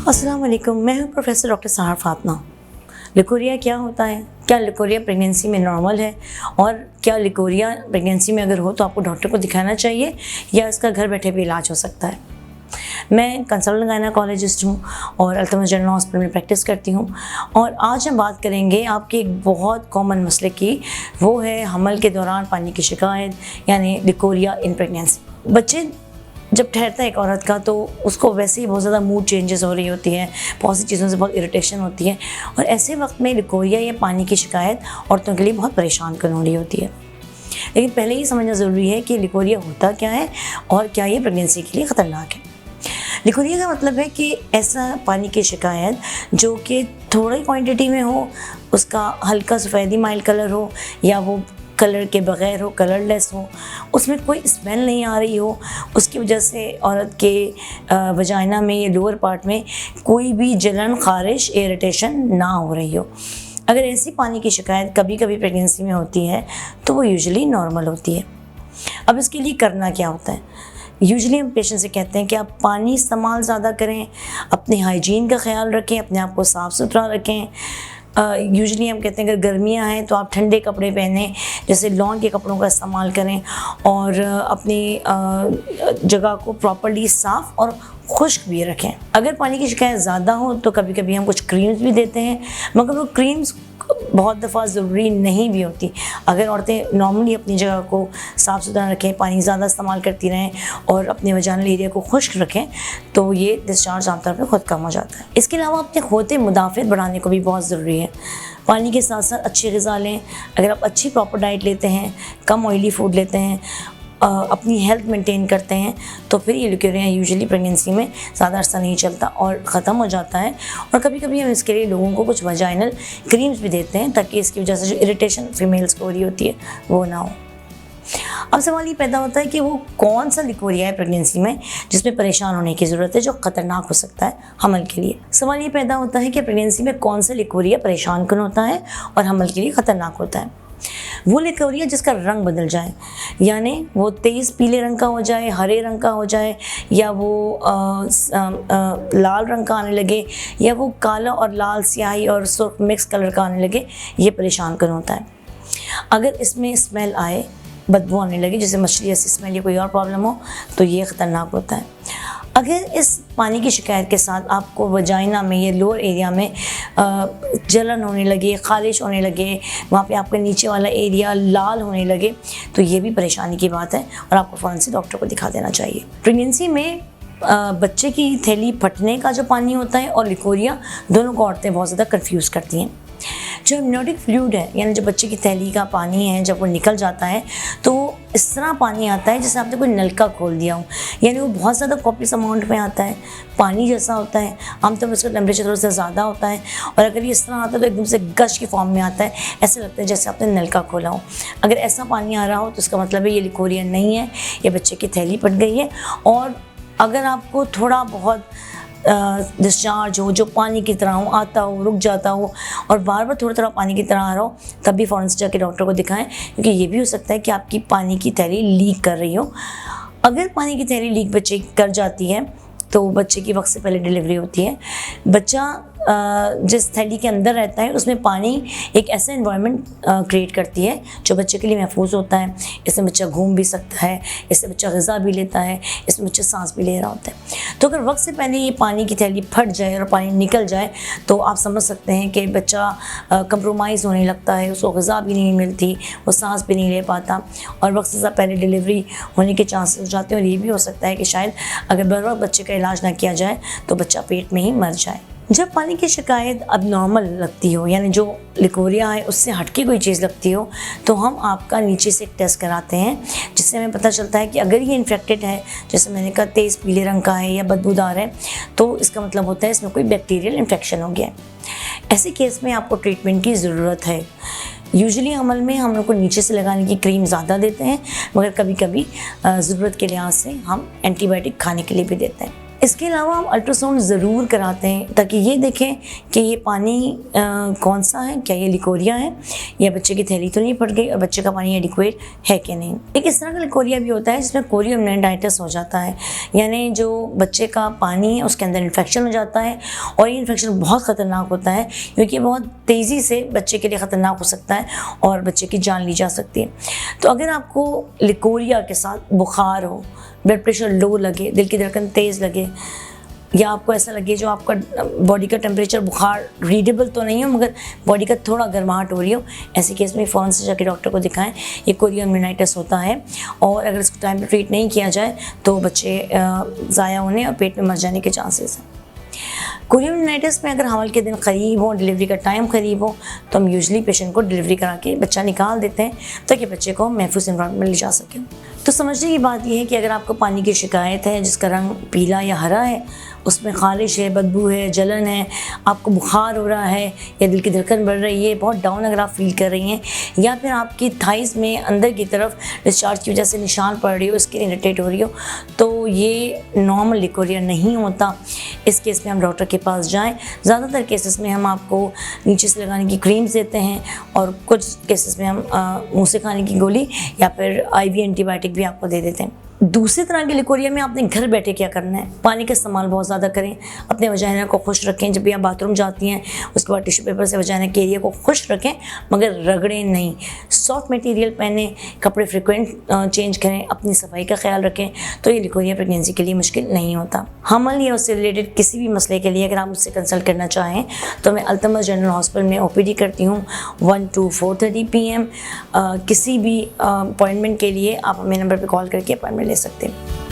अस्सलाम वालेकुम, मैं हूँ प्रोफेसर डॉक्टर सहार फातिमा। लिकोरिया क्या होता है? क्या लिकोरिया प्रेगनेंसी में नॉर्मल है? और क्या लिकोरिया प्रेगनेंसी में अगर हो तो आपको डॉक्टर को दिखाना चाहिए या इसका घर बैठे भी इलाज हो सकता है? मैं कंसल्टेंट गायनेकोलॉजिस्ट हूँ और अल्तमस जनरल हॉस्पिटल में प्रैक्टिस करती हूँ। और आज हम बात करेंगे आपके एक बहुत कॉमन मसले की, वो है हमल के दौरान पानी की शिकायत, यानी लिकोरिया इन प्रेगनेंसी। बच्चे जब ठहरता है एक औरत का तो उसको वैसे ही बहुत ज़्यादा मूड चेंजेस हो रही होती है, बहुत सी चीज़ों से बहुत इरिटेशन होती है, और ऐसे वक्त में लिकोरिया या पानी की शिकायत औरतों के लिए बहुत परेशान करने वाली होती है। लेकिन पहले ही समझना ज़रूरी है कि लिकोरिया होता क्या है और क्या ये प्रेगनेंसी के लिए ख़तरनाक है। लिकोरिया का मतलब है कि ऐसा पानी की शिकायत जो कि थोड़ी क्वांटिटी में हो, उसका हल्का सफ़ेदी माइल कलर हो, या वो कलर के बग़ैर हो, कलरलेस हो, उसमें कोई स्मेल नहीं आ रही हो, उसकी वजह से औरत के वजाइना में या लोअर पार्ट में कोई भी जलन, ख़ारिश, इरिटेशन ना हो रही हो। अगर ऐसी पानी की शिकायत कभी कभी प्रेगनेंसी में होती है तो वो यूजुअली नॉर्मल होती है। अब इसके लिए करना क्या होता है? यूजुअली हम पेशेंट से कहते हैं कि आप पानी इस्तेमाल ज़्यादा करें, अपनी हाइजीन का ख्याल रखें, अपने आप को साफ़ सुथरा रखें। यूजुअली हम कहते हैं अगर गर्मियां हैं तो आप ठंडे कपड़े पहनें, जैसे लॉन के कपड़ों का इस्तेमाल करें, और अपनी जगह को प्रॉपर्ली साफ़ और खुश्क भी रखें। अगर पानी की शिकायत ज़्यादा हो तो कभी कभी हम कुछ क्रीम्स भी देते हैं, मगर वो क्रीम्स बहुत दफ़ा ज़रूरी नहीं भी होती। अगर औरतें नॉर्मली अपनी जगह को साफ़ सुथरा रखें, पानी ज़्यादा इस्तेमाल करती रहें और अपने वजाइनल एरिया को खुश्क रखें तो ये डिस्चार्ज आमतौर पर खुद कम हो जाता है। इसके अलावा अपने होते मुदाफ़ियत बढ़ाने को भी बहुत ज़रूरी है। पानी के साथ साथ अच्छी ग़िज़ा लें। अगर आप अच्छी प्रॉपर डाइट लेते हैं, कम ऑयली फूड लेते हैं, अपनी हेल्थ मेंटेन करते हैं, तो फिर ये लिकोरिया यूजुअली प्रेगनेंसी में ज़्यादा अर्सा नहीं चलता और ख़त्म हो जाता है। और कभी कभी हम इसके लिए लोगों को कुछ वजाइनल क्रीम्स भी देते हैं ताकि इसकी वजह से जो इरिटेशन फीमेल्स को हो रही होती है वो ना हो। अब सवाल ये पैदा होता है कि वो कौन सा लिकोरिया है प्रेगनेंसी में जिसमें परेशान होने की ज़रूरत है, जो ख़तरनाक हो सकता है हमल के लिए। सवाल ये पैदा होता है कि प्रेगनेंसी में कौन सा लिकोरिया परेशान कन होता है और हमल के लिए ख़तरनाक होता है। वो लिकोरिया जिसका रंग बदल जाए, यानी वो तेज़ पीले रंग का हो जाए, हरे रंग का हो जाए, या वो लाल रंग का आने लगे, या वो काला और लाल, स्याही और सुर्ख मिक्स कलर का आने लगे, ये परेशान कर होता है। अगर इसमें स्मेल आए, बदबू आने लगे, जैसे मछली जैसी स्मेल या कोई और प्रॉब्लम हो, तो ये ख़तरनाक होता है। अगर इस पानी की शिकायत के साथ आपको वजाइना में या लोअर एरिया में जलन होने लगे, ख़ारिश होने लगे, वहाँ पे आपका नीचे वाला एरिया लाल होने लगे, तो ये भी परेशानी की बात है और आपको फ़ौरन से डॉक्टर को दिखा देना चाहिए। प्रेगनेंसी में बच्चे की थैली फटने का जो पानी होता है और लिकोरिया, दोनों को औरतें बहुत ज़्यादा कन्फ्यूज़ करती हैं। जो एमनियोटिक फ्लूइड है, यानी जो बच्चे की थैली का पानी है, जब वो निकल जाता है तो इस तरह पानी आता है जैसे आपने कोई नलका खोल दिया हो, यानी वो बहुत ज़्यादा कॉपियस अमाउंट में आता है, पानी जैसा होता है। आमतौर पर उसका टेम्परेचर थोड़ा सा ज़्यादा होता है, और अगर ये इस तरह आता है तो एकदम से गश की फॉर्म में आता है, ऐसे लगता है जैसे आपने नलका खोला हो। अगर ऐसा पानी आ रहा हो तो इसका मतलब है ये लिकोरिया नहीं है, ये बच्चे की थैली फट गई है। और अगर आपको थोड़ा बहुत डिस्चार्ज हो, जो पानी की तरह हो, आता हो, रुक जाता हो, और बार बार थोड़ा थोड़ा पानी की तरह आ रहा हो, तब भी फ़ौरन से जाके डॉक्टर को दिखाएं, क्योंकि ये भी हो सकता है कि आपकी पानी की थैली लीक कर रही हो। अगर पानी की थैली लीक बच्चे कर जाती है तो बच्चे की वक्त से पहले डिलीवरी होती है। बच्चा जिस थैली के अंदर रहता है उसमें पानी एक ऐसा एनवायरनमेंट क्रिएट करती है जो बच्चे के लिए महफूज होता है। इसमें बच्चा घूम भी सकता है, इससे बच्चा ग़िज़ा भी लेता है, इसमें बच्चा सांस भी ले रहा होता है। तो अगर वक्त से पहले ये पानी की थैली फट जाए और पानी निकल जाए तो आप समझ सकते हैं कि बच्चा कंप्रोमाइज़ होने लगता है, उसको ग़िज़ा भी नहीं मिलती, वो सांस भी नहीं ले पाता, और वक्त से पहले डिलीवरी होने के चांसेस हो जाते हैं। और ये भी हो सकता है कि शायद अगर बर वक्त बच्चे का इलाज ना किया जाए तो बच्चा पेट में ही मर जाए। जब पानी की शिकायत अब नॉर्मल लगती हो, यानी जो लिकोरिया है उससे हटके कोई चीज़ लगती हो, तो हम आपका नीचे से एक टेस्ट कराते हैं जिससे हमें पता चलता है कि अगर ये इन्फेक्टेड है, जैसे मैंने कहा तेज़ पीले रंग का है या बदबूदार है, तो इसका मतलब होता है इसमें कोई बैक्टीरियल इन्फेक्शन हो गया है। ऐसे केस में आपको ट्रीटमेंट की ज़रूरत है। यूजुअली हमल में हम लोग को नीचे से लगाने की क्रीम ज़्यादा देते हैं, मगर कभी कभी ज़रूरत के लिहाज से हम एंटीबायोटिक खाने के लिए भी देते हैं। इसके अलावा हम अल्ट्रासाउंड ज़रूर कराते हैं ताकि ये देखें कि ये पानी कौन सा है, क्या ये लिकोरिया है या बच्चे की थैली तो नहीं फट गई और बच्चे का पानी एडिक्वेट है कि नहीं। एक इस तरह का लिकोरिया भी होता है जिसमें कोरियोमेनिडाइटिस हो जाता है, यानी जो बच्चे का पानी है उसके अंदर इन्फेक्शन हो जाता है और ये इन्फेक्शन बहुत ख़तरनाक होता है क्योंकि बहुत तेज़ी से बच्चे के लिए ख़तरनाक हो सकता है और बच्चे की जान ली जा सकती है। तो अगर आपको लिकोरिया के साथ बुखार हो, ब्लड प्रेशर लो लगे, दिल की धड़कन तेज़ लगे या आपको ऐसा लगे जो आपका बॉडी का टेम्परेचर बुखार रीडेबल तो नहीं हो मगर बॉडी का थोड़ा गर्माहट हो रही हो, ऐसे केस में फ़ौरन से जाके डॉक्टर को दिखाएं। ये कोरियोमेनिडाइटिस होता है और अगर इसको टाइम पर ट्रीट नहीं किया जाए तो बच्चे ज़ाया होने और पेट में मर जाने के चांसेस हैं। कोरियोमेनिडाइटिस में अगर हमल के दिन करीब हो, डिलीवरी का टाइम करीब हो, तो हम यूजली पेशेंट को डिलीवरी करा के बच्चा निकाल देते हैं ताकि बच्चे को महफूज एनवायरनमेंट में ले जा सकें। तो समझने की बात यह है कि अगर आपको पानी की शिकायत है जिसका रंग पीला या हरा है, उसमें खारिश है, बदबू है, जलन है, आपको बुखार हो रहा है या दिल की धड़कन बढ़ रही है, बहुत डाउन अगर आप फील कर रही हैं या फिर आपकी थाइस में अंदर की तरफ डिस्चार्ज की वजह से निशान पड़ रही हो, स्किन इरिटेट हो रही हो, तो ये नॉर्मल लिकोरिया नहीं होता। इस केस में हम डॉक्टर के पास जाएं। ज़्यादातर केसेस में हम आपको नीचे से लगाने की क्रीम्स देते हैं और कुछ केसेस में हम मुँह से खाने की गोली या फिर IV एंटीबायोटिक भी आपको दे देते हैं। दूसरी तरह के लिकोरिया में आपने घर बैठे क्या करना है, पानी का इस्तेमाल बहुत ज़्यादा करें, अपने वजाइना को खुश रखें। जब भी आप बाथरूम जाती हैं उसके बाद टिश्यू पेपर से वजाइना के एरिया को खुश रखें मगर रगड़ें नहीं। सॉफ्ट मटेरियल पहने, कपड़े फ्रिक्वेंट चेंज करें, अपनी सफाई का ख्याल रखें, तो ये लिकोरिया प्रेगनेंसी के लिए मुश्किल नहीं होता। हमल या उससे रिलेटेड किसी भी मसले के लिए अगर आप मुझसे कंसल्ट करना चाहें तो मैं अल्तमस जनरल हॉस्पिटल में OPD करती हूँ 1 to 4:30 PM। किसी भी अपॉइंटमेंट के लिए आप मेरे नंबर पर कॉल करके अपॉइंटमेंट ले सकते हैं।